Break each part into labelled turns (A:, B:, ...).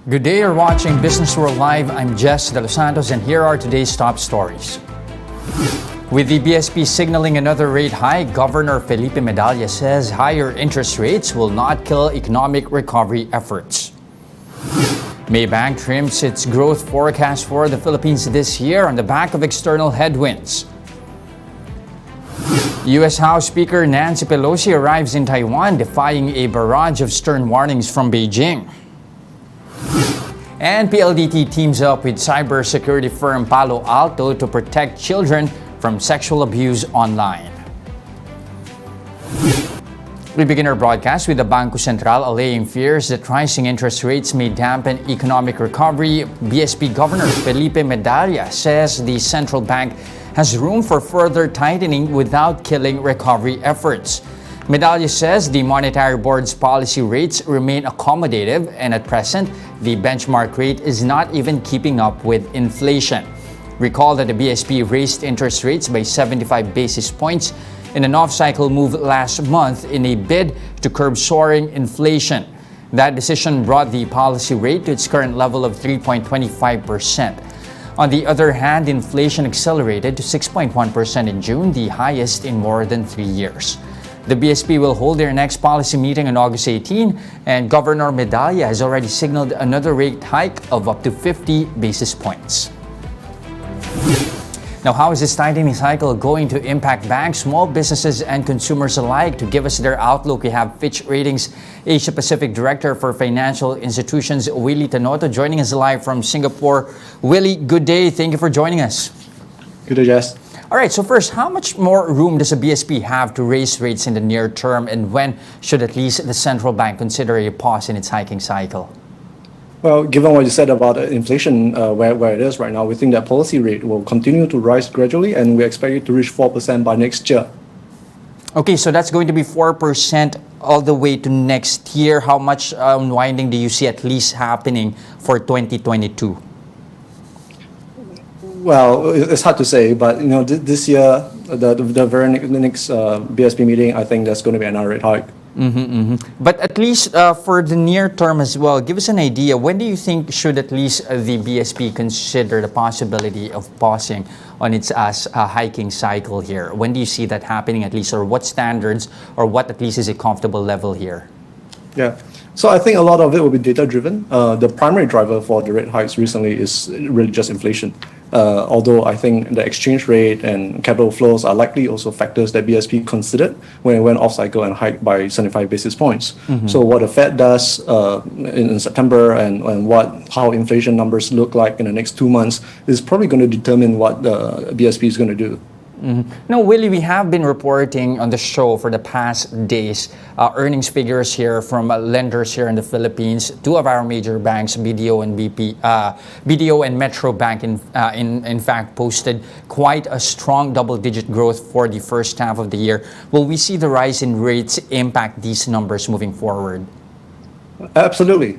A: Good day, you're watching Businessworld Live. I'm Jes Delos Santos, and here are today's top stories. With the BSP signaling another rate hike, Governor Felipe Medalla says higher interest rates will not kill economic recovery efforts. Maybank trims its growth forecast for the Philippines this year on the back of external headwinds. U.S. House Speaker Nancy Pelosi arrives in Taiwan, defying a barrage of stern warnings from Beijing. And PLDT teams up with cybersecurity firm Palo Alto to protect children from sexual abuse online. We begin our broadcast with the Bangko Sentral allaying fears that rising interest rates may dampen economic recovery. BSP Governor Felipe Medalla says the central bank has room for further tightening without killing recovery efforts. Medalla says the Monetary Board's policy rates remain accommodative, and at present, the benchmark rate is not even keeping up with inflation. Recall that the BSP raised interest rates by 75 basis points in an off-cycle move last month in a bid to curb soaring inflation. That decision brought the policy rate to its current level of 3.25%. On the other hand, inflation accelerated to 6.1% in June, the highest in more than 3 years. The BSP will hold their next policy meeting on August 18, and Governor Medalla has already signaled another rate hike of up to 50 basis points. Now, how is this tightening cycle going to impact banks, small businesses, and consumers alike? To give us their outlook, we have Fitch Ratings Asia Pacific Director for Financial Institutions Willie Tanoto joining us live from Singapore. Willie, good day. Thank you for joining us.
B: Good day, Jess.
A: All right, so first, how much more room does a BSP have to raise rates in the near term, and when should at least the central bank consider a pause in its hiking cycle?
B: Well, given what you said about inflation, where it is right now, we think that policy rate will continue to rise gradually, and we expect it to reach 4% by next year.
A: Okay, so that's going to be 4% all the way to next year. How much unwinding do you see at least happening for 2022?
B: Well, it's hard to say, but this year, the next BSP meeting, I think there's going to be another rate hike.
A: But at least for the near term as well, give us an idea. When do you think should at least the BSP consider the possibility of pausing on its hiking cycle here? When do you see that happening at least, or what standards, or what at least is a comfortable level here?
B: Yeah. So I think a lot of it will be data-driven. The primary driver for the rate hikes recently is really just inflation. Although I think the exchange rate and capital flows are likely also factors that BSP considered when it went off-cycle and hiked by 75 basis points. So what the Fed does in September and how inflation numbers look like in the next 2 months is probably going to determine what the BSP is going to do.
A: Now, Willie, we have been reporting on the show for the past days earnings figures here from lenders here in the Philippines. Two of our major banks, BDO and Metro Bank, in fact, posted quite a strong double-digit growth for the first half of the year. Will we see the rise in rates impact these numbers moving forward?
B: Absolutely.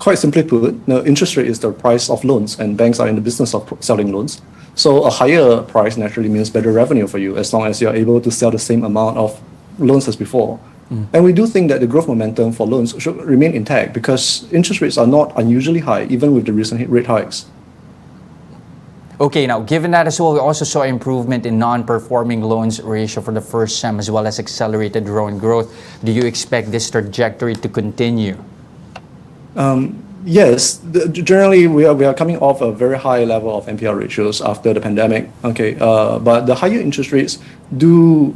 B: Quite simply put, interest rate is the price of loans, and banks are in the business of selling loans. So a higher price naturally means better revenue for you as long as you're able to sell the same amount of loans as before. And we do think that the growth momentum for loans should remain intact because interest rates are not unusually high, even with the recent rate hikes.
A: Okay, now given that as well, we also saw improvement in non-performing loans ratio for the first sem as well as accelerated loan growth. Do you expect this trajectory to continue?
B: Yes, generally we are coming off a very high level of NPL ratios after the pandemic. Okay, but the higher interest rates do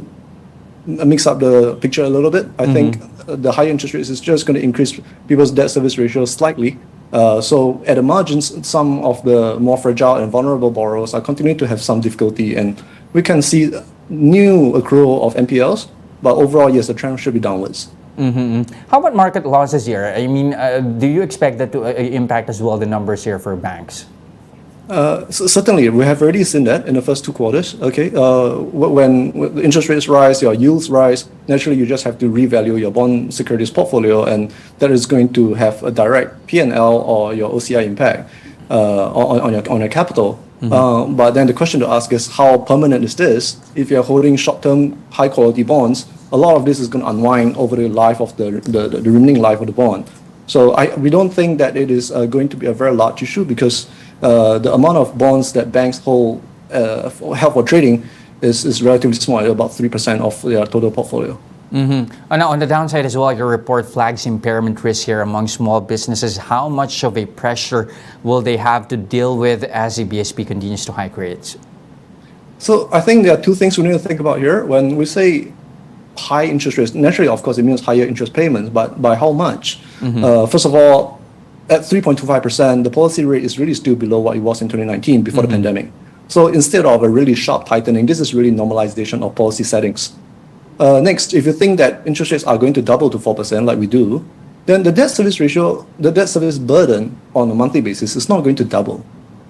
B: mix up the picture a little bit. I think the higher interest rates is just going to increase people's debt service ratios slightly. So at the margins, some of the more fragile and vulnerable borrowers are continuing to have some difficulty, and we can see new accrual of NPLs. But overall, yes, the trend should be downwards.
A: How about market losses here? I mean, do you expect that to impact as well the numbers here for banks?
B: Certainly, we have already seen that in the first 2 quarters. Okay, when the interest rates rise, your yields rise. Naturally, you just have to revalue your bond securities portfolio, and that is going to have a direct P&L or your OCI impact on your capital. But then the question to ask is, how permanent is this? If you're holding short-term, high-quality bonds, a lot of this is going to unwind over the life of the remaining life of the bond. So we don't think that it is going to be a very large issue because the amount of bonds that banks held for trading is relatively small, about 3% of their total portfolio.
A: And now on the downside as well, your report flags impairment risk here among small businesses. How much of a pressure will they have to deal with as the BSP continues to hike rates?
B: So I think there are two things we need to think about here. When we say high interest rates, naturally, of course, it means higher interest payments, but by how much? First of all, at 3.25%, the policy rate is really still below what it was in 2019 before the pandemic. So instead of a really sharp tightening, this is really normalization of policy settings. Next, if you think that interest rates are going to double to 4% like we do, then the debt service ratio, the debt service burden on a monthly basis is not going to double.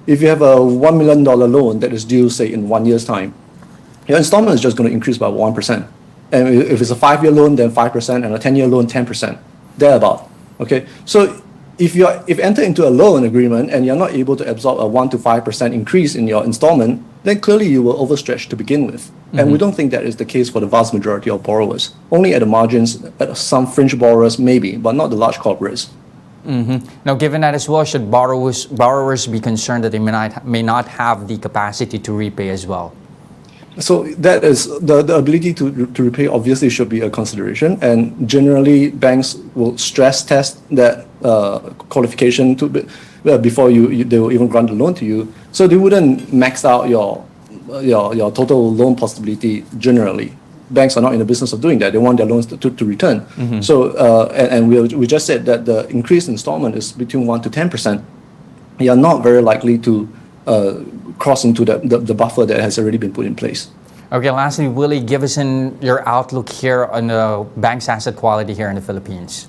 B: If you have a $1 million loan that is due, say, in 1 year's time, your installment is just going to increase by 1%. And if it's a 5-year loan, then 5%, and a 10-year loan, 10%, thereabout. Okay, so if you enter into a loan agreement and you're not able to absorb a 1 to 5% increase in your installment, then clearly you will overstretch to begin with. And we don't think that is the case for the vast majority of borrowers. Only at the margins, at some fringe borrowers maybe, but not the large corporates.
A: Now, given that as well, should borrowers be concerned that they may not have the capacity to repay as well?
B: So that is the ability to repay obviously should be a consideration, and generally banks will stress test that qualification before they will even grant the loan to you. So they wouldn't max out your total loan possibility generally. Banks are not in the business of doing that. They want their loans to return. So and we just said that the increased installment is between 1 to 10%. You are not very likely to cross into the buffer that has already been put in place.
A: Okay, lastly, Willie, give us your outlook here on the bank's asset quality here in the Philippines.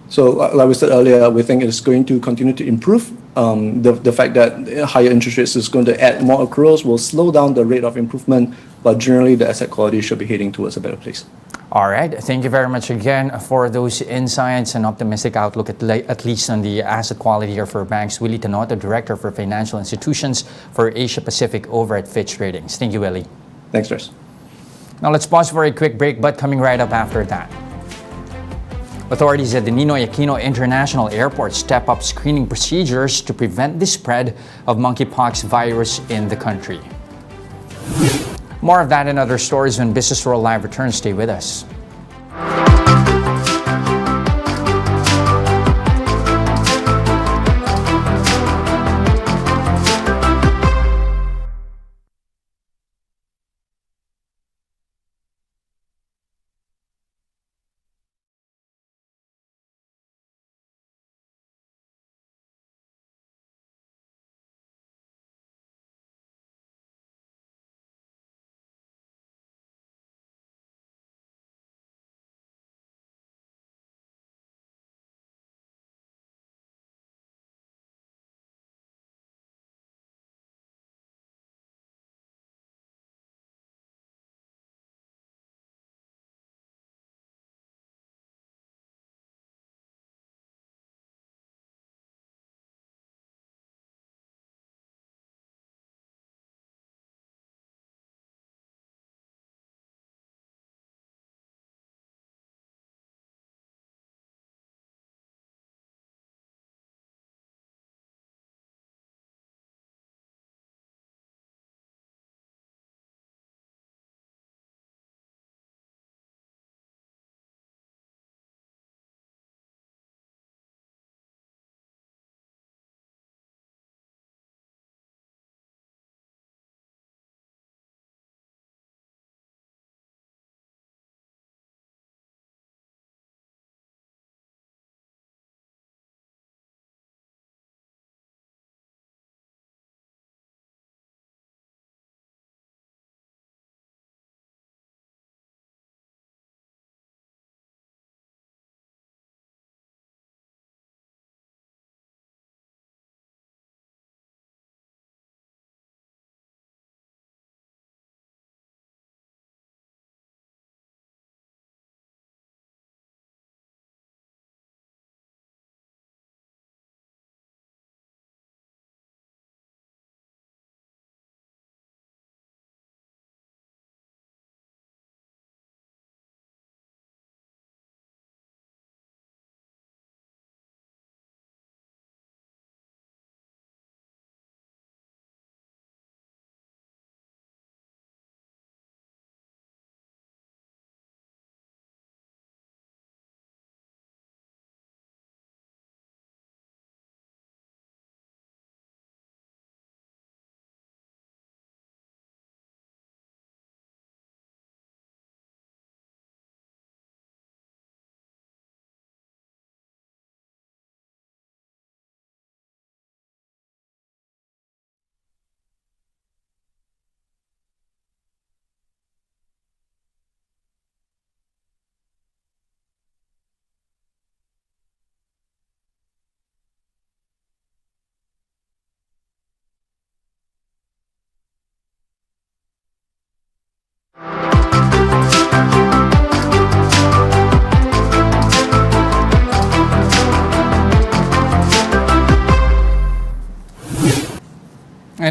B: So like we said earlier, we think it's going to continue to improve. The fact that higher interest rates is going to add more accruals will slow down the rate of improvement, but generally the asset quality should be heading towards a better place.
A: All right. Thank you very much again for those insights and optimistic outlook, at least on the asset quality here for banks. Willie Tanoto, Director for Financial Institutions for Asia Pacific over at Fitch Ratings. Thank you, Willie.
B: Thanks, Jes.
A: Now let's pause for a quick break, but coming right up after that. Authorities at the Ninoy Aquino International Airport step up screening procedures to prevent the spread of monkeypox virus in the country. More of that and other stories when Businessworld Live returns. Stay with us.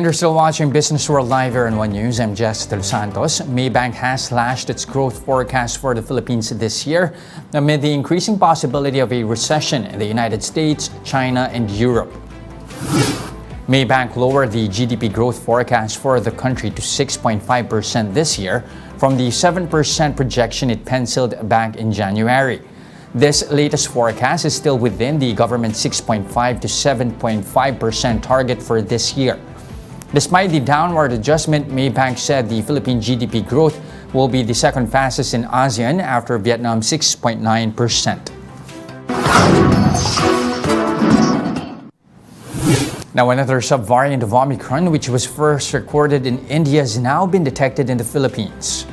A: And you're still watching Business World Live here on One News. I'm Jes Delos Santos. Maybank has slashed its growth forecast for the Philippines this year amid the increasing possibility of a recession in the United States, China, and Europe. Maybank lowered the GDP growth forecast for the country to 6.5% this year from the 7% projection it penciled back in January. This latest forecast is still within the government's 6.5 to 7.5% target for this year. Despite the downward adjustment, Maybank said the Philippine GDP growth will be the second fastest in ASEAN after Vietnam's 6.9%. Now, another subvariant of Omicron, which was first recorded in India, has now been detected in the Philippines.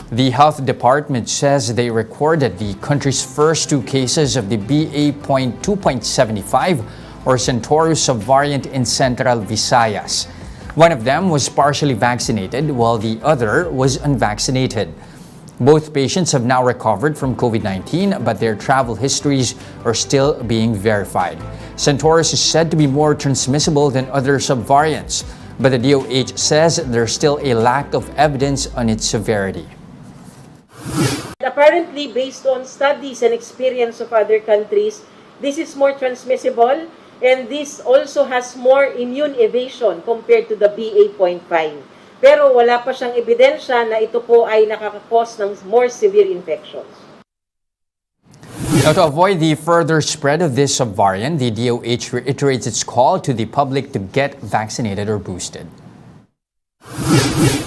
A: The health department says they recorded the country's first two cases of the BA.2.75 or Centaurus subvariant in Central Visayas. One of them was partially vaccinated while the other was unvaccinated. Both patients have now recovered from COVID-19, but their travel histories are still being verified. Centaurus is said to be more transmissible than other subvariants, but the DOH says there's still a lack of evidence on its severity.
C: Apparently, based on studies and experience of other countries, this is more transmissible and this also has more immune evasion compared to the BA.5. Pero wala pa siyang ebidensya na ito po ay nakakakos ng more severe infections.
A: Now, to avoid the further spread of this subvariant, the DOH reiterates its call to the public to get vaccinated or boosted.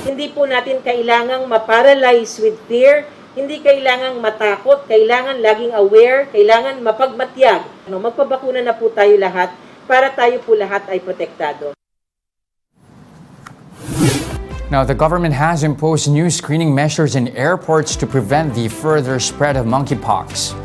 C: Hindi po natin kailangang maparalyze with fear, hindi kailangang matakot, kailangan laging aware, kailangan mapagmatyag. Magpabakuna na po tayo lahat para tayo po lahat ay protektado.
A: Now, the government has imposed new screening measures in airports to prevent the further spread of monkeypox.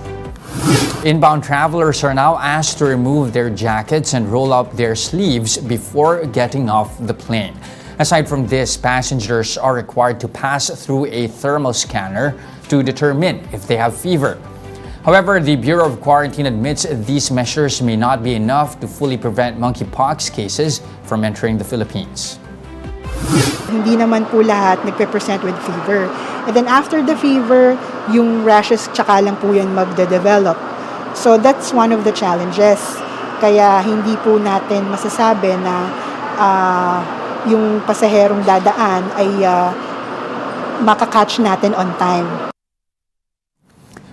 A: Inbound travelers are now asked to remove their jackets and roll up their sleeves before getting off the plane. Aside from this, passengers are required to pass through a thermal scanner to determine if they have fever. However, the Bureau of Quarantine admits these measures may not be enough to fully prevent monkeypox cases from entering the Philippines.
D: Hindi naman po lahat nagpe-present with fever. And then after the fever, yung rashes tsaka lang po yan magde-develop. So that's one of the challenges. Kaya hindi po natin masasabi na yung pasaherong dadaan ay makakatch natin on time.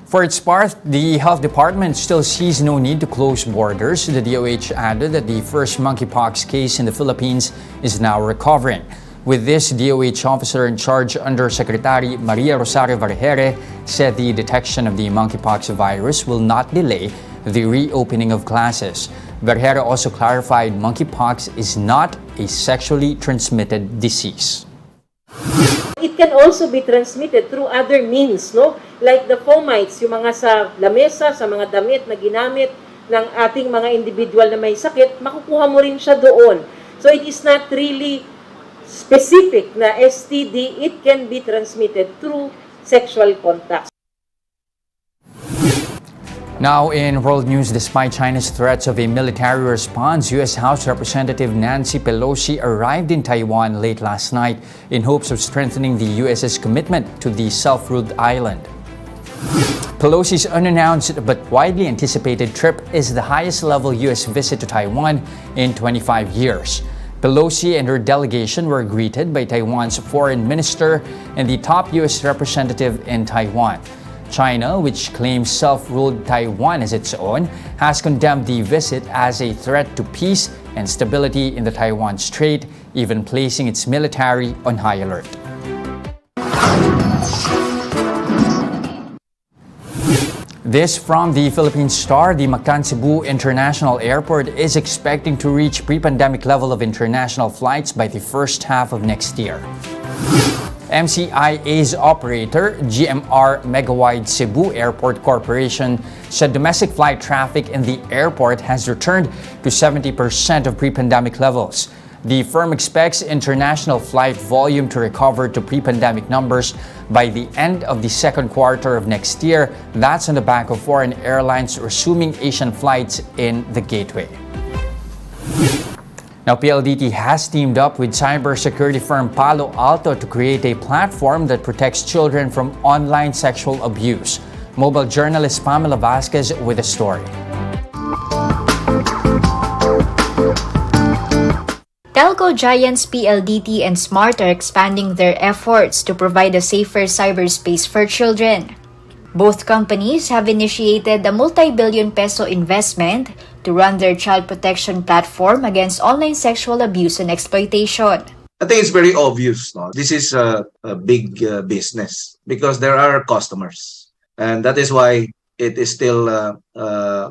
A: For its part, the health department still sees no need to close borders. The DOH added that the first monkeypox case in the Philippines is now recovering. With this, DOH officer in charge, Undersecretary Maria Rosario Varejere, said the detection of the monkeypox virus will not delay the reopening of classes. Varejere also clarified monkeypox is not a sexually transmitted disease.
C: It can also be transmitted through other means, no? Like the fomites, yung mga sa lamesa, sa mga damit na ginamit ng ating mga individual na may sakit, makukuha mo rin siya doon. So it is not really specific na STD, it can be transmitted through sexual contact.
A: Now in world news, despite China's threats of a military response, U.S. House Representative Nancy Pelosi arrived in Taiwan late last night in hopes of strengthening the U.S.'s commitment to the self-ruled island. Pelosi's unannounced but widely anticipated trip is the highest-level U.S. visit to Taiwan in 25 years. Pelosi and her delegation were greeted by Taiwan's foreign minister and the top U.S. representative in Taiwan. China, which claims self-ruled Taiwan as its own, has condemned the visit as a threat to peace and stability in the Taiwan Strait, even placing its military on high alert. This from the Philippine Star. The Mactan Cebu International Airport is expecting to reach pre-pandemic level of international flights by the first half of next year. MCIA's operator, GMR Megawide Cebu Airport Corporation, said domestic flight traffic in the airport has returned to 70% of pre-pandemic levels. The firm expects international flight volume to recover to pre-pandemic numbers by the end of the second quarter of next year. That's on the back of foreign airlines resuming Asian flights in the gateway. Now, PLDT has teamed up with cybersecurity firm Palo Alto to create a platform that protects children from online sexual abuse. Mobile journalist Pamela Vasquez with a story.
E: Telco giants PLDT and Smart are expanding their efforts to provide a safer cyberspace for children. Both companies have initiated a multi-billion peso investment to run their child protection platform against online sexual abuse and exploitation.
F: I think it's very obvious. No? This is a big business because there are customers. And that is why it is still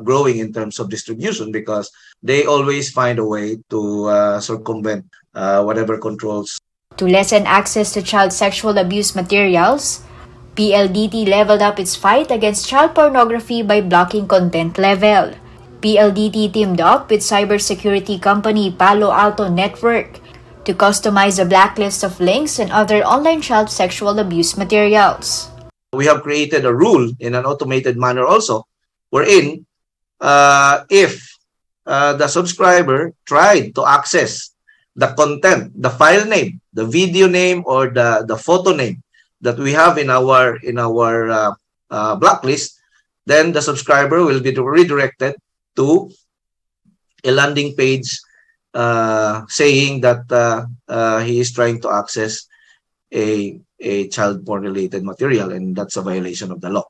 F: growing in terms of distribution, because they always find a way to circumvent whatever controls.
E: To lessen access to child sexual abuse materials, PLDT leveled up its fight against child pornography by blocking content level. PLDT teamed up with cybersecurity company Palo Alto Network to customize a blacklist of links and other online child sexual abuse materials.
F: We have created a rule in an automated manner also, wherein if the subscriber tried to access the content, the file name, the video name, or the photo name that we have in our blacklist, then the subscriber will be redirected to a landing page saying that he is trying to access a child porn related material, and that's a violation of the law.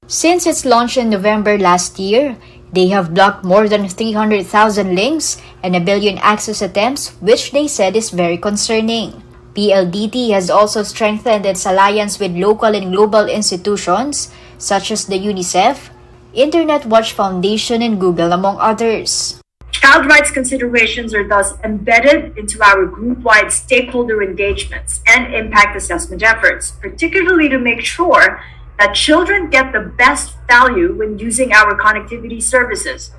E: Since its launch in November last year, they have blocked more than 300,000 links and 1 billion access attempts, which they said is very concerning. PLDT has also strengthened its alliance with local and global institutions such as the UNICEF, Internet Watch Foundation, and Google, among others.
G: Child rights considerations are thus embedded into our group-wide stakeholder engagements and impact assessment efforts, particularly to make sure that children get the best value when using our connectivity services.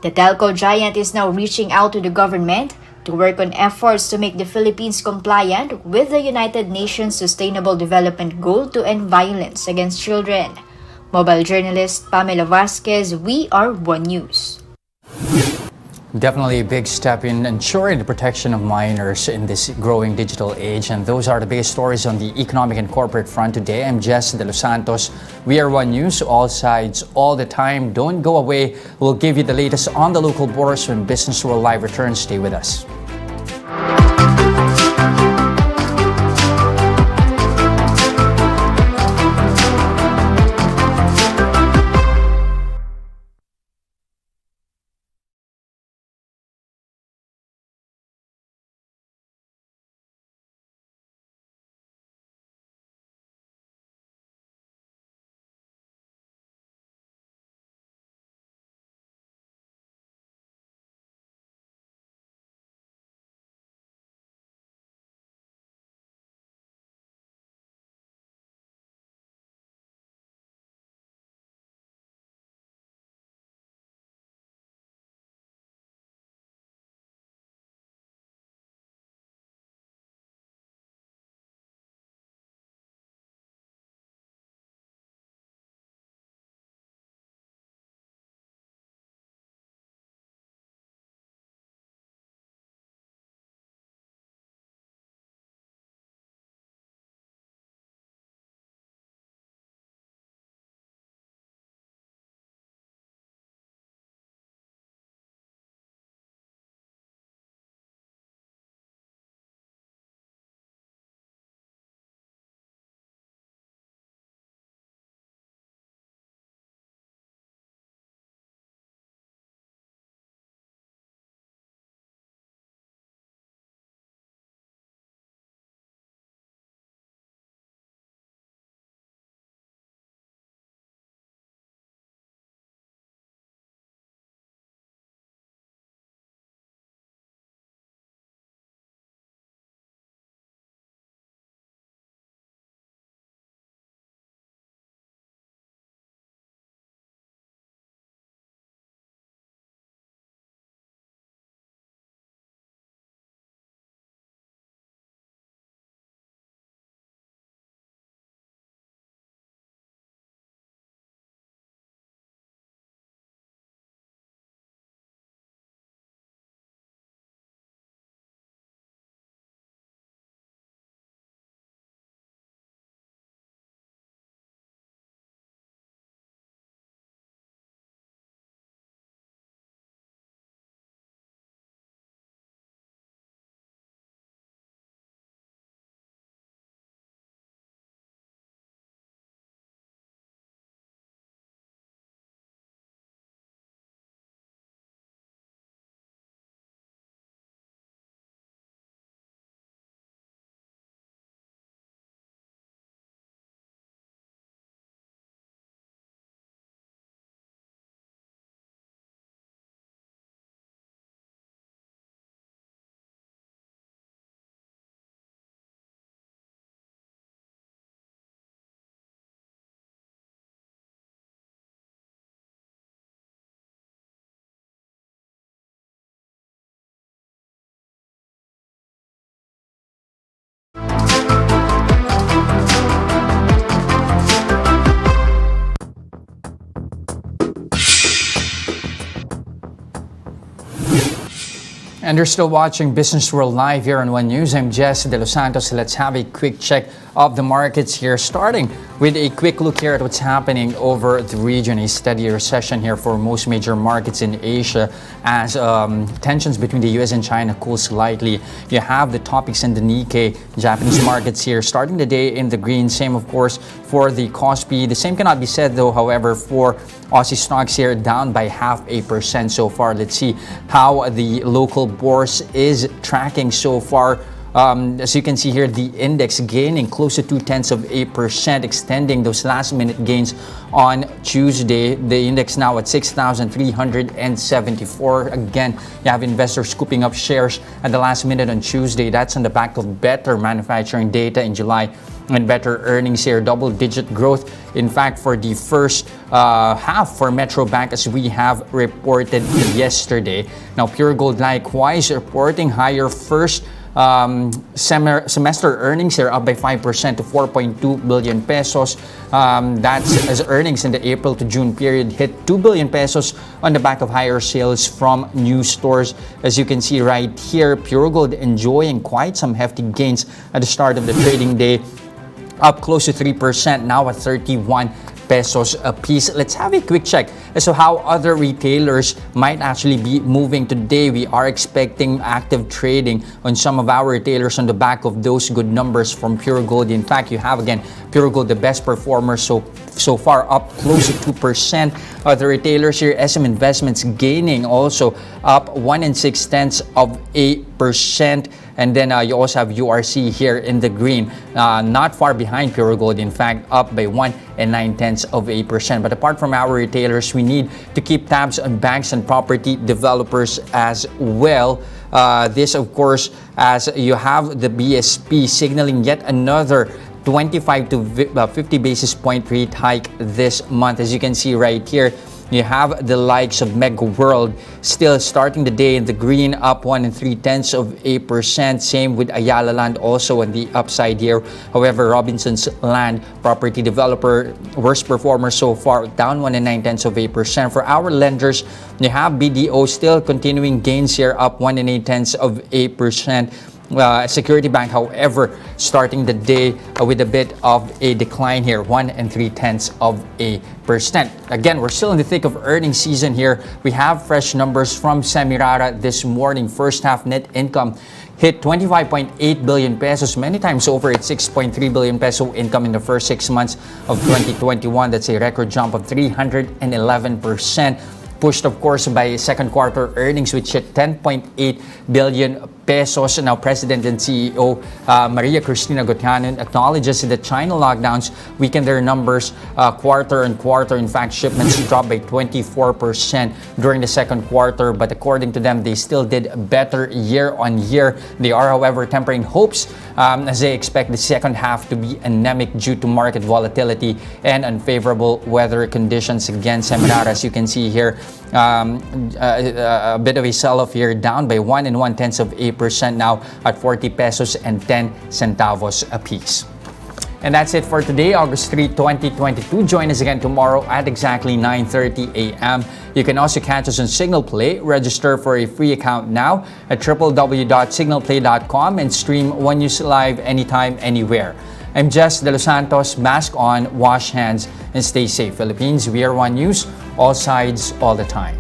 E: The telco giant is now reaching out to the government to work on efforts to make the Philippines compliant with the United Nations Sustainable Development Goal to end violence against children. Mobile journalist Pamela Vasquez, We Are One News.
A: Definitely a big step in ensuring the protection of minors in this growing digital age. And those are the biggest stories on the economic and corporate front today. I'm Jes Delos Santos. We are One News, all sides, all the time. Don't go away. We'll give you the latest on the local bourse when Business World Live returns. Stay with us. And you're still watching Businessworld Live here on One News. I'm Jes Delos Santos. Let's have a quick check of the markets here, starting with a quick look here at what's happening over the region. A steady recession here for most major markets in Asia as tensions between the US and China cool slightly. You have the topics in the Nikkei, Japanese markets here, starting the day in the green. Same, of course, for the Kospi. The same cannot be said, though, however, for Aussie stocks here, down by 0.5% so far. Let's see how the local bourse is tracking so far. As you can see here, the index gaining close to 0.2%, extending those last-minute gains on Tuesday. The index now at 6,374. Again, you have investors scooping up shares at the last minute on Tuesday. That's on the back of better manufacturing data in July and better earnings here, double-digit growth. In fact, for the first half for Metro Bank, as we have reported yesterday. Now, Pure Gold likewise reporting higher first semester earnings here, up by 5% to 4.2 billion pesos. That's as earnings in the April to June period hit 2 billion pesos on the back of higher sales from new stores. As you can see right here, Pure Gold enjoying quite some hefty gains at the start of the trading day, up close to 3%, now at 31 pesos a piece. Let's have a quick check as to how other retailers might actually be moving today. We are expecting active trading on some of our retailers on the back of those good numbers from Pure Gold. In fact, you have again Pure Gold, the best performer so far, up close to 2%. Other retailers here, SM Investments gaining also up 1.6%. And then you also have URC here in the green, not far behind Pure Gold, in fact, up by 1.9%. But apart from our retailers, we need to keep tabs on banks and property developers as well. This, of course, as you have the BSP signaling yet another 25 to 50 basis point rate hike this month. As you can see right here, you have the likes of Mega World still starting the day in the green, up 1.3%. Same with Ayala Land, also on the upside here. However, Robinson's Land, property developer, worst performer so far, down 1.9%. For our lenders, you have BDO still continuing gains here, up 1.8%. Security Bank, however, starting the day with a bit of a decline here, 1.3%. Again, we're still in the thick of earnings season here. We have fresh numbers from Semirara this morning. First half net income hit 25.8 billion pesos, many times over its 6.3 billion peso income in the first 6 months of 2021. That's a record jump of 311%. Pushed, of course, by second quarter earnings, which hit 10.8 billion pesos. Now, President and CEO Maria Cristina Gotianen acknowledges that China lockdowns weakened their numbers quarter on quarter. In fact, shipments dropped by 24% during the second quarter. But according to them, they still did better year on year. They are, however, tempering hopes as they expect the second half to be anemic due to market volatility and unfavorable weather conditions. Again, Semirara, as you can see here, a bit of a sell-off here, down by 1.1% now at 40 pesos and 10 centavos a piece. And that's it for today, August 3, 2022. Join us again tomorrow at exactly 9:30 a.m. You can also catch us on Signal Play. Register for a free account now at www.signalplay.com and stream One News Live anytime, anywhere. I'm Jes Delos Santos. Mask on, wash hands, and stay safe. Philippines, we are One News, all sides, all the time.